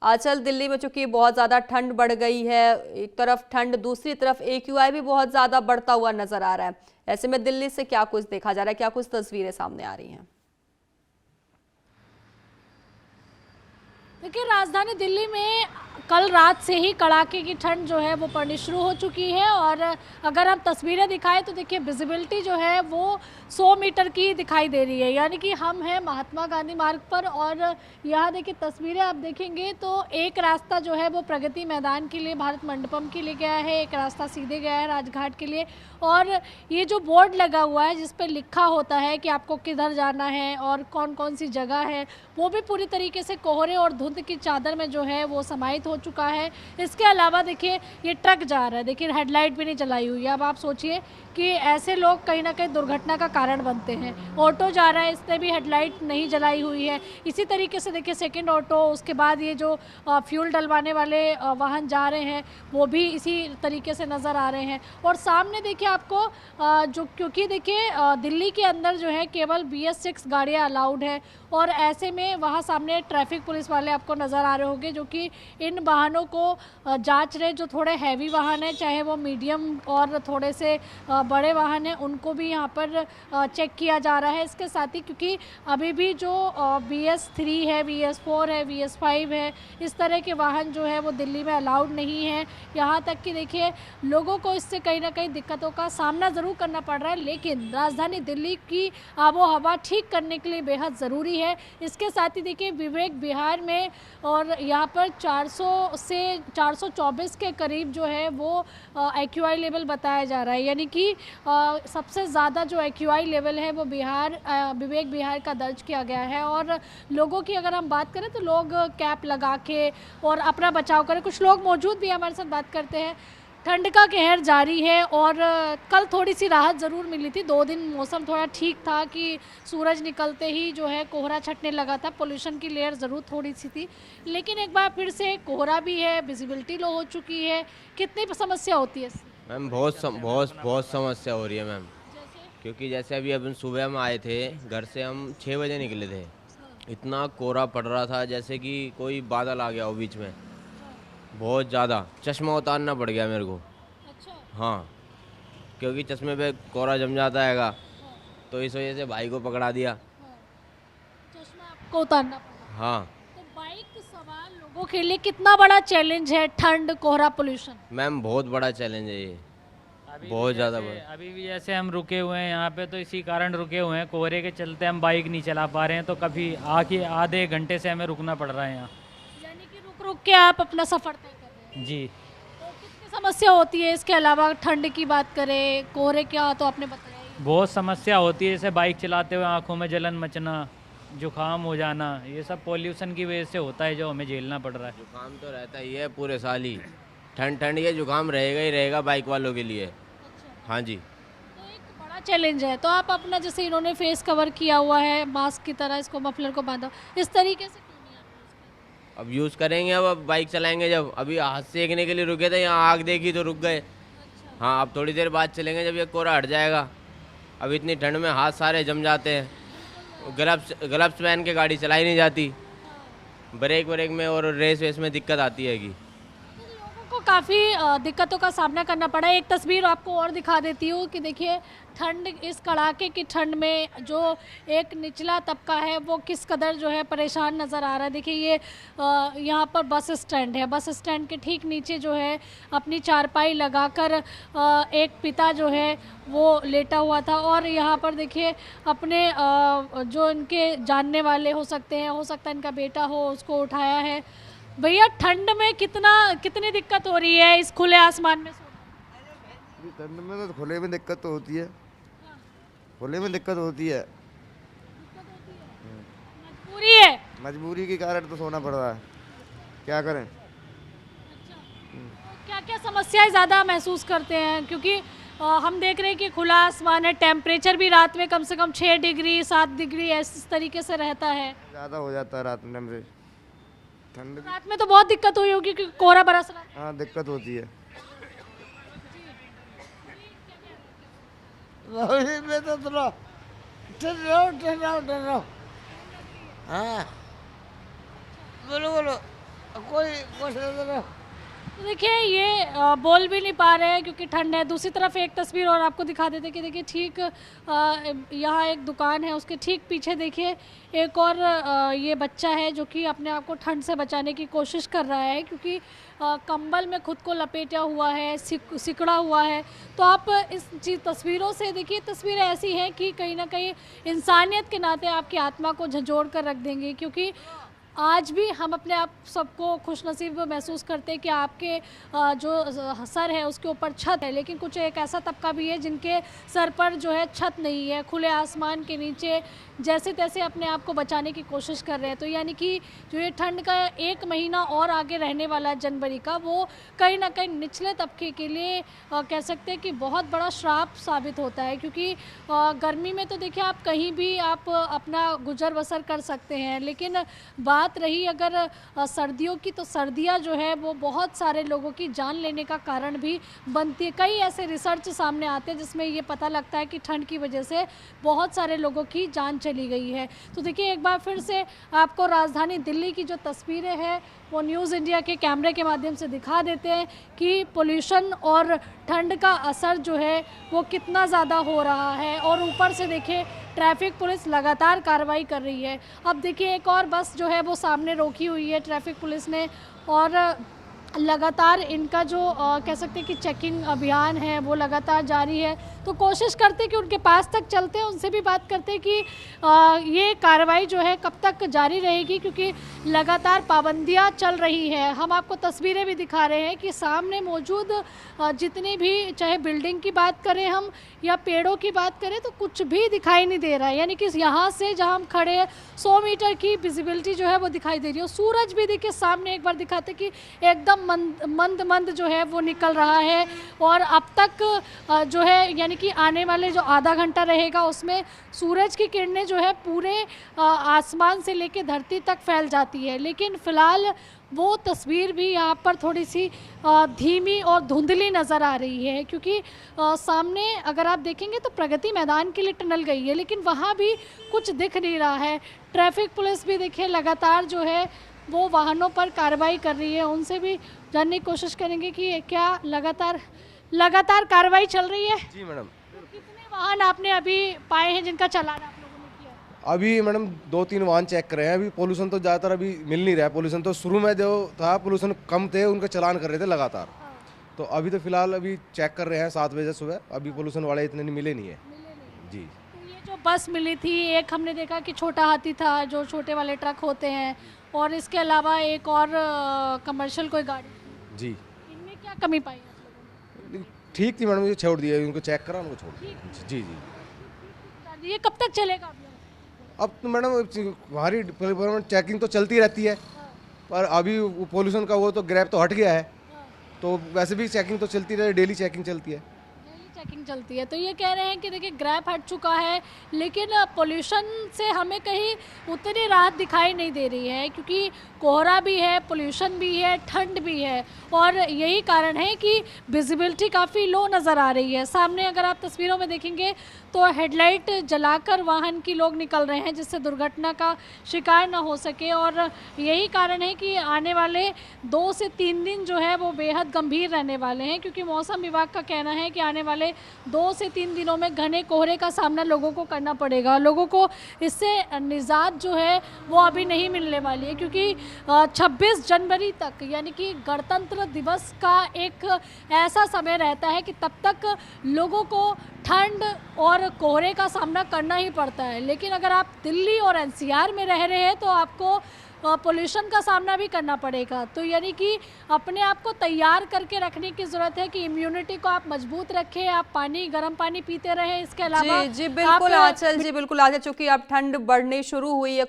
आजकल दिल्ली में चूंकि बहुत ज़्यादा ठंड बढ़ गई है, एक तरफ ठंड, दूसरी तरफ AQI भी बहुत ज़्यादा बढ़ता हुआ नजर आ रहा है। ऐसे में दिल्ली से क्या कुछ देखा जा रहा है, क्या कुछ तस्वीरें सामने आ रही हैं? देखिए, राजधानी दिल्ली में कल रात से ही कड़ाके की ठंड जो है वो पड़नी शुरू हो चुकी है। और अगर हम तस्वीरें दिखाएं तो देखिए, विजिबिलिटी जो है वो 100 मीटर की दिखाई दे रही है, यानी कि हम हैं महात्मा गांधी मार्ग पर। और यहाँ देखिए, तस्वीरें आप देखेंगे तो एक रास्ता जो है वो प्रगति मैदान के लिए, भारत मंडपम के लिए गया है, एक रास्ता सीधे गया है राजघाट के लिए। और ये जो बोर्ड लगा हुआ है जिस पर लिखा होता है कि आपको किधर जाना है और कौन कौन सी जगह है, वो भी पूरी तरीके से कोहरे और धुंध की चादर में जो है वो समाहित हो चुका है। इसके अलावा देखिए, ये ट्रक जा रहा है, देखिए हेडलाइट भी नहीं जलाई हुई है। अब आप सोचिए कि ऐसे लोग कहीं ना कहीं दुर्घटना का कारण बनते हैं। ऑटो जा रहा है, इसने भी हेडलाइट नहीं जलाई हुई है। इसी तरीके से देखिए, सेकंड ऑटो, उसके बाद ये जो फ्यूल डलवाने वाले वाहन जा रहे हैं वो भी इसी तरीके से नज़र आ रहे हैं। और सामने देखिए आपको जो, क्योंकि देखिए दिल्ली के अंदर जो है केवल BS6 गाड़ियाँ अलाउड है। और ऐसे में वहाँ सामने ट्रैफिक पुलिस वाले आपको नज़र आ रहे होंगे जो कि इन वाहनों को जांच रहे, जो थोड़े हैवी वाहन हैं, चाहे वो मीडियम और थोड़े से बड़े वाहन हैं, उनको भी यहाँ पर चेक किया जा रहा है। इसके साथ ही क्योंकि अभी भी जो BS3 है, BS4 है, BS5 है, इस तरह के वाहन जो है वो दिल्ली में अलाउड नहीं है। यहाँ तक कि देखिए, लोगों को इससे कहीं ना कहीं दिक्कतों का सामना ज़रूर करना पड़ रहा है, लेकिन राजधानी दिल्ली की आबो हवा ठीक करने के लिए बेहद ज़रूरी है। इसके साथ ही देखिए, विवेक विहार में और यहाँ पर 400 से 424 के करीब जो है वो AQI लेवल बताया जा रहा है, यानी कि सबसे ज़्यादा जो AQI लेवल है वो विवेक विहार का दर्ज किया गया है। और लोगों की अगर हम बात करें तो लोग कैप लगा के और अपना बचाव करें। कुछ लोग मौजूद भी हमारे साथ बात करते हैं। ठंड का कहर जारी है और कल थोड़ी सी राहत ज़रूर मिली थी। 2 दिन मौसम थोड़ा ठीक था कि सूरज निकलते ही जो है कोहरा छटने लगा था, पोल्यूशन की लेयर ज़रूर थोड़ी सी थी, लेकिन एक बार फिर से कोहरा भी है, विजिबिलिटी लो हो चुकी है। कितनी समस्या होती है इससे? मैम बहुत समस्या हो रही है मैम। जैसे क्योंकि जैसे अभी अपन सुबह हम आए थे घर से, हम 6 बजे निकले थे। इतना कोहरा पड़ रहा था जैसे कि कोई बादल आ गया हो बीच में, बहुत ज़्यादा। चश्मा उतारना पड़ गया मेरे को। अच्छा। हाँ, क्योंकि चश्मे पे कोहरा जम जाता हैगा, तो इस वजह से भाई को पकड़ा दिया। चश्मा आपको उतारना पड़ा। हाँ तो बाइक सवार लोगों के लिए कितना बड़ा चैलेंज है ठंड, कोहरा, पोल्यूशन? मैम, बहुत बड़ा चैलेंज है ये, बहुत ज़्यादा बड़ा। अभी भी जैसे हम रुके हुए हैं यहाँ पे, तो इसी कारण रुके हुए हैं, कोहरे के चलते हम बाइक नहीं चला पा रहे हैं। तो कभी आके आधे घंटे से हमें रुकना पड़ रहा है यहाँ। यानी कि रुक रुक के आप अपना सफ़र तय कर रहे हैं। जी। तो कितनी समस्या होती है इसके अलावा? ठंड की बात करें, कोहरे क्या तो आपने बताया ही। बहुत समस्या होती है, जैसे बाइक चलाते हुए आंखों में जलन मचना, जुकाम हो जाना, ये सब पॉल्यूशन की वजह से होता है जो हमें झेलना पड़ रहा है। जुकाम तो रहता ही है पूरे साल ही, ठंड ये जुकाम रहेगा ही रहेगा बाइक वालों के लिए। हाँ जी। तो एक बड़ा चैलेंज है। तो आप अपना, जैसे इन्होंने फेस कवर किया हुआ है मास्क की तरह, इसको मफलर को बांधा, इस तरीके से क्यों नहीं आप यूज़ कर रहे? अब यूज़ करेंगे, अब बाइक चलाएंगे। जब अभी हाथ सेकने के लिए रुके थे, यहाँ आग देखी तो रुक गए। हाँ, अब थोड़ी देर बाद चलेंगे जब ये कोहरा हट जाएगा। अब इतनी ठंड में हाथ सारे जम जाते हैं, ग्लव्स पहन के गाड़ी चलाई नहीं जाती, ब्रेक में और रेस में दिक्कत आती है कि लोगों को काफ़ी दिक्कतों का सामना करना पड़ा है। एक तस्वीर आपको और दिखा देती हूँ कि देखिए, ठंड, इस कड़ाके की ठंड में जो एक निचला तबका है वो किस कदर जो है परेशान नज़र आ रहा है। देखिए, ये यहाँ पर बस स्टैंड है, बस स्टैंड के ठीक नीचे जो है अपनी चारपाई लगाकर एक पिता जो है वो लेटा हुआ था। और यहाँ पर देखिए, अपने जो इनके जानने वाले हो सकते हैं, हो सकता है इनका बेटा हो, उसको उठाया है। भैया, ठंड में कितनी दिक्कत हो रही है इस खुले आसमान में सोना? ठंड में तो खुले में दिक्कत तो होती है, खुले में दिक्कत होती है। मजबूरी है। मजबूरी के कारण तो सोना पड़ रहा है, क्या करें। क्या क्या समस्याएं ज़्यादा महसूस करते हैं? क्योंकि हम देख रहे हैं कि खुला आसमान है, टेम्परेचर भी रात में कम से कम 6 डिग्री 7 डिग्री इस तरीके से रहता है। ज़्यादा हो जाता है रात में टेम्परेचर, ठंड भी। रात में तो बहुत दिक्कत हुई होगी क्योंकि कोहरा बरस रहा है। हाँ, दिक्कत होती है। मैं तो सुनो, ठहराओ। हाँ, बोलो। तो देखिए ये बोल भी नहीं पा रहे हैं क्योंकि ठंड है। दूसरी तरफ एक तस्वीर और आपको दिखा देते कि देखिए ठीक यहाँ एक दुकान है, उसके ठीक पीछे देखिए एक और ये बच्चा है जो कि अपने आप को ठंड से बचाने की कोशिश कर रहा है क्योंकि कंबल में खुद को लपेटा हुआ है, सिकड़ा हुआ है। तो आप इस तस्वीरों से देखिए, तस्वीरें ऐसी हैं कि कहीं ना कहीं इंसानियत के नाते आपकी आत्मा को झंझोड़ कर रख देंगे क्योंकि आज भी हम अपने आप सबको खुशनसीब महसूस करते हैं कि आपके जो सर है उसके ऊपर छत है, लेकिन कुछ एक ऐसा तबका भी है जिनके सर पर जो है छत नहीं है, खुले आसमान के नीचे जैसे तैसे अपने आप को बचाने की कोशिश कर रहे हैं। तो यानी कि जो ये ठंड का एक महीना और आगे रहने वाला है जनवरी का, वो कहीं ना कहीं निचले तबके के लिए कह सकते हैं कि बहुत बड़ा श्राप साबित होता है क्योंकि गर्मी में तो देखिए आप कहीं भी आप अपना गुजर बसर कर सकते हैं, लेकिन बात रही अगर सर्दियों की, तो सर्दियां जो है वो बहुत सारे लोगों की जान लेने का कारण भी बनती है। कई ऐसे रिसर्च सामने आते हैं जिसमें ये पता लगता है कि ठंड की वजह से बहुत सारे लोगों की जान चली गई है। तो देखिए एक बार फिर से आपको राजधानी दिल्ली की जो तस्वीरें हैं वो न्यूज़ इंडिया के कैमरे के माध्यम से दिखा देते हैं कि पोल्यूशन और ठंड का असर जो है वो कितना ज़्यादा हो रहा है। और ऊपर से देखिए ट्रैफिक पुलिस लगातार कार्रवाई कर रही है। अब देखिए एक और बस जो है वो सामने रोकी हुई है ट्रैफिक पुलिस ने और लगातार इनका जो कह सकते हैं कि चेकिंग अभियान है वो लगातार जारी है। तो कोशिश करते हैं कि उनके पास तक चलते हैं, उनसे भी बात करते हैं कि ये कार्रवाई जो है कब तक जारी रहेगी क्योंकि लगातार पाबंदियां चल रही है। हम आपको तस्वीरें भी दिखा रहे हैं कि सामने मौजूद जितनी भी, चाहे बिल्डिंग की बात करें हम या पेड़ों की बात करें, तो कुछ भी दिखाई नहीं दे रहा है। यानी कि यहाँ से जहाँ हम खड़े हैं 100 मीटर की विजिबिलिटी जो है वो दिखाई दे रही है। सूरज भी देखिए सामने एक बार दिखाते कि एकदम मंद जो है वो निकल रहा है और अब तक जो है यानी कि आने वाले जो आधा घंटा रहेगा उसमें सूरज की किरणें जो है पूरे आसमान से लेके धरती तक फैल जाती है। लेकिन फ़िलहाल वो तस्वीर भी यहाँ पर थोड़ी सी धीमी और धुंधली नज़र आ रही है क्योंकि सामने अगर आप देखेंगे तो प्रगति मैदान के लिए टनल गई है, लेकिन वहाँ भी कुछ दिख नहीं रहा है। ट्रैफिक पुलिस भी देखिए लगातार जो है वो वाहनों पर कार्रवाई कर रही है। उनसे भी जानने की कोशिश करेंगे कि क्या लगातार कार्रवाई चल रही है। जी मैडम। कितने वाहन आपने अभी पाए हैं जिनका चालान आप लोगों ने किया है? अभी मैडम 2-3 वाहन चेक कर रहे हैं। अभी पोल्यूशन तो ज़्यादातर अभी मिल नहीं रहा है। पोल्यूशन तो शुरू में जो था पोल्यूशन कम थे, उनका चालान कर रहे थे लगातार। तो अभी तो फिलहाल अभी चेक कर रहे हैं 7 बजे सुबह। अभी पोल्यूशन वाले इतने नहीं मिले नहीं है जी। तो ये जो बस मिली थी, एक हमने देखा कि छोटा हाथी था जो छोटे वाले ट्रक होते हैं, और इसके अलावा एक और कमर्शियल कोई गाड़ी थी। जी इनमें क्या कमी पाई आप लोगों ठीक थी मैडम, ये छोड़ दिया, उनको चेक करा, उनको छोड़ दिया। जी जी ने? ये कब तक चलेगा आप लोगों? अब तो मैडम हमारी चेकिंग तो चलती रहती है, पर अभी पोल्यूशन का वो तो ग्रैब तो हट गया है, तो वैसे भी चेकिंग तो चलती रहे, डेली चेकिंग चलती है। चेकिंग चलती है। तो ये कह रहे हैं कि देखिए ग्रैप हट चुका है, लेकिन पोल्यूशन से हमें कहीं उतनी राहत दिखाई नहीं दे रही है क्योंकि कोहरा भी है, पोल्यूशन भी है, ठंड भी है, और यही कारण है कि विजिबिलिटी काफ़ी लो नज़र आ रही है। सामने अगर आप तस्वीरों में देखेंगे तो हेडलाइट जलाकर वाहन की लोग निकल रहे हैं जिससे दुर्घटना का शिकार ना हो सके, और यही कारण है कि आने वाले 2 से 3 दिन जो है वो बेहद गंभीर रहने वाले हैं क्योंकि मौसम विभाग का कहना है कि आने वाले 2 से 3 दिनों में घने कोहरे का सामना लोगों को करना पड़ेगा। लोगों को इससे निजात जो है वो अभी नहीं मिलने वाली है क्योंकि 26 जनवरी तक यानी कि गणतंत्र दिवस का एक ऐसा समय रहता है कि तब तक लोगों को ठंड और कोहरे का सामना करना ही पड़ता है। लेकिन अगर आप दिल्ली और एनसीआर में रह रहे हैं तो आपको पोल्यूशन का सामना भी करना पड़ेगा। तो यानी कि अपने आप को तैयार करके रखने की ज़रूरत है कि इम्यूनिटी को आप मजबूत रखें, आप गर्म पानी पीते रहें। इसके अलावा जी बिल्कुल आंचल, जी बिल्कुल आंचल, चूंकि अब ठंड बढ़नी शुरू हुई है,